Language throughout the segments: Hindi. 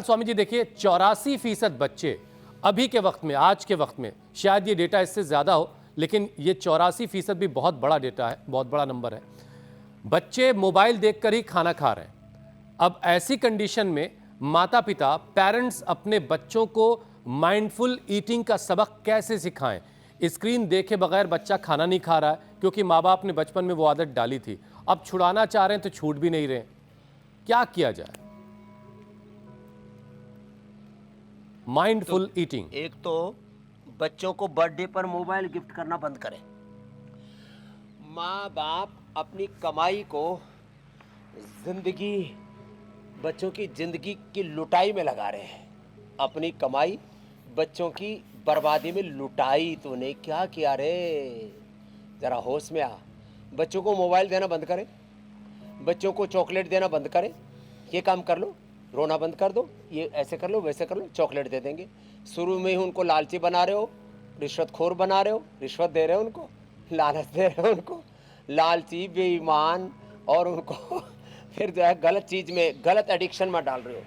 स्वामी जी देखिए 84% बच्चे अभी के वक्त में, आज के वक्त में, शायद ये डेटा इससे ज्यादा हो, लेकिन ये 84% भी बहुत बड़ा डेटा है, बहुत बड़ा नंबर है। बच्चे मोबाइल देखकर ही खाना खा रहे हैं। अब ऐसी कंडीशन में माता पिता, पेरेंट्स अपने बच्चों को माइंडफुल ईटिंग का सबक कैसे सिखाएं? स्क्रीन देखे बगैर बच्चा खाना नहीं खा रहा है क्योंकि माँ बाप ने बचपन में वो आदत डाली थी, अब छुड़ाना चाह रहे हैं तो छूट भी नहीं रहे। क्या किया जाए? Mindful eating. एक तो बच्चों को बर्थडे पर मोबाइल गिफ्ट करना बंद करें। माँ बाप अपनी कमाई को जिंदगी, बच्चों की जिंदगी की लुटाई में लगा रहे हैं। अपनी कमाई बच्चों की बर्बादी में लुटाई। तूने क्या किया रे? जरा होश में आ। बच्चों को मोबाइल देना बंद करें, बच्चों को चॉकलेट देना बंद करें। ये काम कर लो, रोना बंद कर दो, ये ऐसे कर लो, वैसे कर लो, चॉकलेट दे देंगे। शुरू में ही उनको लालची बना रहे हो, रिश्वतखोर बना रहे हो, रिश्वत दे रहे हो उनको, लालच दे रहे हो उनको, लालची, बेईमान, और उनको फिर जो है गलत चीज में, गलत एडिक्शन में डाल रहे हो।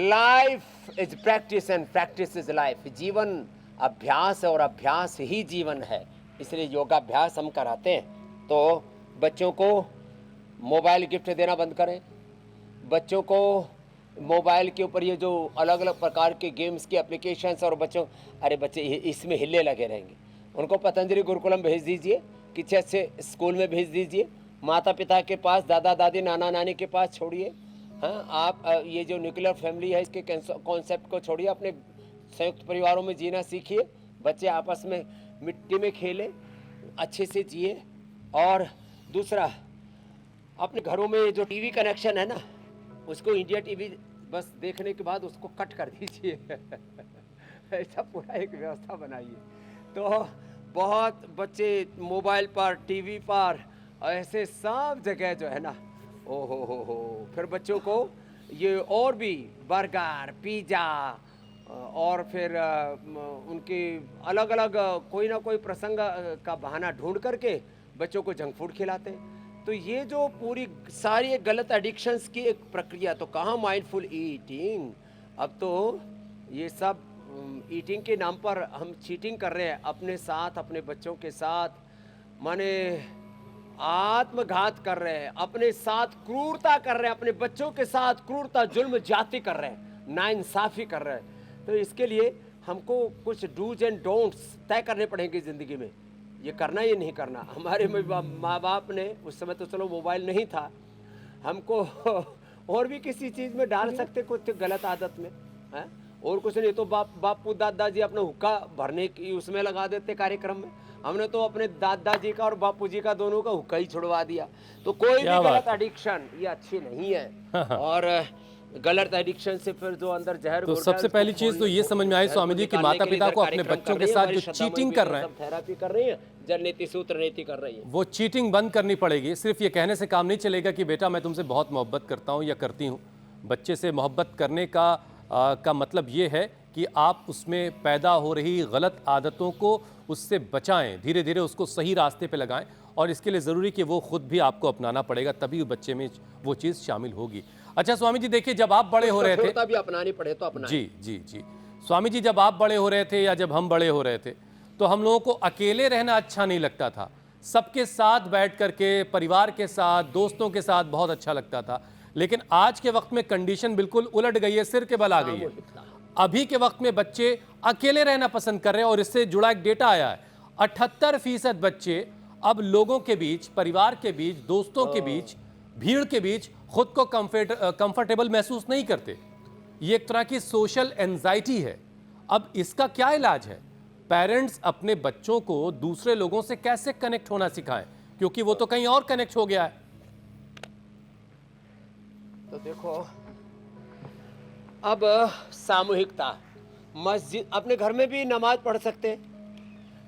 Life is practice and practice is life. जीवन अभ्यास है और अभ्यास ही जीवन है। इसलिए योगाभ्यास हम कराते हैं। तो बच्चों को मोबाइल गिफ्ट देना बंद करें। बच्चों को मोबाइल के ऊपर ये जो अलग अलग प्रकार के गेम्स की एप्लीकेशंस, और बच्चों, अरे बच्चे इसमें हिले लगे रहेंगे। उनको पतंजलि गुरुकुलम भेज दीजिए, किसी अच्छे स्कूल में भेज दीजिए, माता पिता के पास, दादा दादी, नाना नानी के पास छोड़िए। हाँ, आप ये जो न्यूक्लियर फैमिली है इसके कॉन्सेप्ट को छोड़िए, अपने संयुक्त परिवारों में जीना सीखिए। बच्चे आपस में मिट्टी में खेलें, अच्छे से जिए। और दूसरा, अपने घरों में जो टीवी कनेक्शन है ना, उसको इंडिया टीवी बस देखने के बाद उसको कट कर दीजिए। ऐसा पूरा एक व्यवस्था बनाइए। तो बहुत बच्चे मोबाइल पर, टीवी पर, ऐसे सब जगह जो है ना, ओ हो, फिर बच्चों को ये और भी बर्गर, पिज़्ज़ा, और फिर उनके अलग अलग कोई ना कोई प्रसंग का बहाना ढूंढ करके बच्चों को जंक फूड खिलाते हैं। तो ये जो पूरी सारी गलत एडिक्शंस की एक प्रक्रिया, तो कहाँ माइंडफुल ईटिंग? अब तो ये सब ईटिंग के नाम पर हम चीटिंग कर रहे हैं अपने साथ, अपने बच्चों के साथ। माने आत्मघात कर रहे हैं, अपने साथ क्रूरता कर रहे हैं, अपने बच्चों के साथ क्रूरता, जुल्म, जाति कर रहे हैं, नाइंसाफी कर रहे हैं। तो इसके लिए हमको कुछ डूज एंड डोंट्स तय करने पड़ेंगे ज़िंदगी में। ये करना, ये नहीं करना। हमारे माँ बाप ने उस समय तो चलो मोबाइल नहीं था, हमको और भी किसी चीज़ में डाल सकते, कुछ गलत आदत में है, और कुछ नहीं तो बापू दादाजी अपना हुक्का भरने की उसमें लगा देते कार्यक्रम में। हमने तो अपने दादाजी का और बापूजी का दोनों का हुक्का ही छुड़वा दिया। तो कोई भी गलत एडिक्शन ये अच्छी नहीं है। और गलत एडिक्शन से फिर जो अंदर जहर, तो सबसे पहली चीज तो ये समझ में आई स्वामी जी कि माता पिता को अपने बच्चों के साथ जो चीटिंग कर रहे हैं, थेरेपी कर रही है, जन नीति, सूत्र नीति कर रही है, वो चीटिंग बंद करनी पड़ेगी। सिर्फ ये कहने से काम नहीं चलेगा कि बेटा मैं तुमसे बहुत मोहब्बत करता हूँ या करती हूँ। बच्चे से मोहब्बत करने का मतलब ये है कि आप उसमें पैदा हो रही गलत आदतों को उससे बचाएं, धीरे धीरे उसको सही रास्ते पे लगाएं। और इसके लिए ज़रूरी कि वो खुद भी आपको अपनाना पड़ेगा, तभी बच्चे में वो चीज़ शामिल होगी। अच्छा स्वामी जी देखिए, जब आप बड़े हो रहे थे, तभी अपनानी पड़े तो अपना। जी जी जी स्वामी जी, जब आप बड़े हो रहे थे या जब हम बड़े हो रहे थे, तो हम लोगों को अकेले रहना अच्छा नहीं लगता था। सबके साथ बैठ करके, परिवार के साथ, दोस्तों के साथ बहुत अच्छा लगता था। लेकिन आज के वक्त में कंडीशन बिल्कुल उलट गई है, सिर के बल आ गई है। अभी के वक्त में बच्चे अकेले रहना पसंद कर रहे हैं। और इससे जुड़ा एक डेटा आया है, 78% बच्चे अब लोगों के बीच, परिवार के बीच, दोस्तों के बीच, भीड़ के बीच खुद को कंफर्टेबल महसूस नहीं करते। ये एक तरह की सोशल एंजाइटी है। अब इसका क्या इलाज है? पेरेंट्स अपने बच्चों को दूसरे लोगों से कैसे कनेक्ट होना सिखाएं, क्योंकि वो तो कहीं और कनेक्ट हो गया है। तो देखो, अब सामूहिकता, मस्जिद, अपने घर में भी नमाज पढ़ सकते हैं।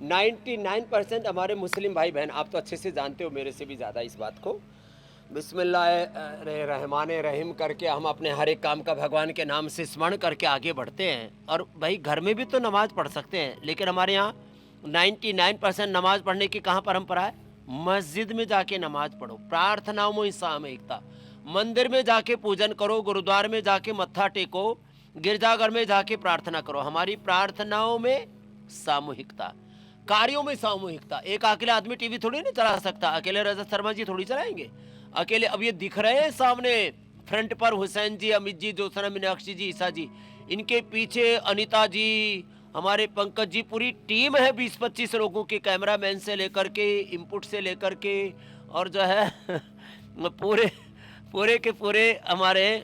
99% हमारे मुस्लिम भाई बहन, आप तो अच्छे से जानते हो मेरे से भी ज़्यादा इस बात को, बिस्मिल्लाहिर्रहमानिर्रहीम करके हम अपने हर एक काम का भगवान के नाम से स्मरण करके आगे बढ़ते हैं। और भाई घर में भी तो नमाज पढ़ सकते हैं, लेकिन हमारे यहाँ 99% नमाज पढ़ने की कहाँ परंपरा है? मस्जिद में जाके नमाज पढ़ो, प्रार्थनाओं में सामूहिकता, मंदिर में जाके पूजन करो, गुरुद्वारे में जाके मत्था टेको, गिरजाघर में जाके प्रार्थना करो। हमारी प्रार्थनाओं में सामूहिकता, कार्यों में सामूहिकता। एक अकेला आदमी टीवी थोड़ी नहीं चला सकता, अकेले रजत शर्मा जी थोड़ी चलाएंगे अकेले। अब ये दिख रहे हैं सामने फ्रंट पर हुसैन जी, अमित जी, ज्योत्सना मीनाक्षी जी, ईसा जी, इनके पीछे अनीता जी, हमारे पंकज जी, पूरी टीम है 20-25 लोगों की, कैमरामैन से लेकर के, इनपुट से लेकर के, और जो है पूरे पूरे के पूरे हमारे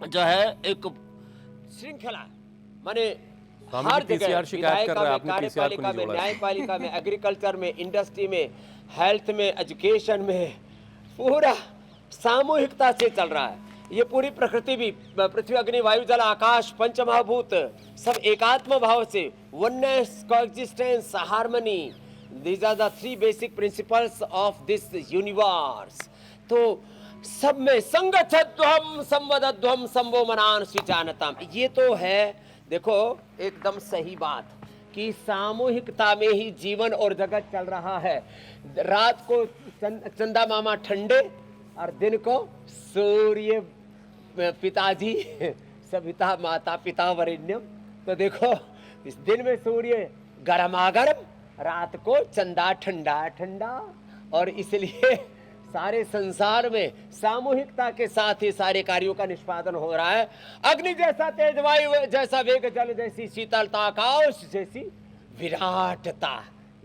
जो है एक श्रृंखला, माने स्वामी हर जी, जगह, PCR शिकायत कर रहा है, आपने PCR को कार्यपालिका नहीं में, जोड़ा। न्यायपालिका में, एग्रीकल्चर में, इंडस्ट्री में, हेल्थ में, एजुकेशन में, पूरा सामूहिकता से चल रहा है। ये पूरी प्रकृति भी, पृथ्वी, अग्नि, वायु, जल, आकाश, पंच महाभूत, सब एकात्म भाव से, oneness, coexistence, harmony, these are the 3 basic principles of this universe. तो सब में संगच्छध्वम संवदध्वम संभो मनान स्विचानतम, ये तो है। देखो एकदम सही बात कि सामूहिकता में ही जीवन और जगत चल रहा है। रात को चंदा मामा ठंडे और दिन को सूर्य पिताजी सविता माता पिता वरेण्यम। तो देखो इस दिन में सूर्य गर्मागर्म, रात को चंदा ठंडा ठंडा, और इसलिए सारे संसार में सामूहिकता के साथ ही सारे कार्यों का निष्पादन हो रहा है। अग्नि जैसा तेज, वायु जैसा वेग, जल जैसी शीतलता, आकाश जैसी विराटता,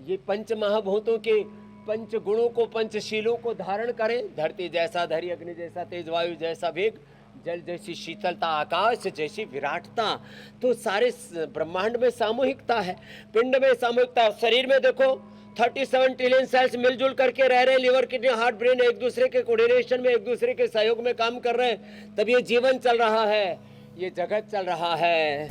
ये पंच महाभूतों के पंच गुणों को, पंचशीलों को धारण करें। धरती जैसा धैर्य, अग्नि जैसा तेज, वायु जैसा वेग, जल जैसी शीतलता, आकाश जैसी विराटता। तो सारे ब्रह्मांड में सामूहिकता है, पिंड में सामूहिकता। शरीर में देखो 37 ट्रिलियन सेल्स मिलजुल करके रह रहे हैं। लिवर, किडनी, हार्ट, ब्रेन एक दूसरे के कोऑर्डिनेशन में, एक दूसरे के सहयोग में काम कर रहे हैं, तब ये जीवन चल रहा है, ये जगत चल रहा है।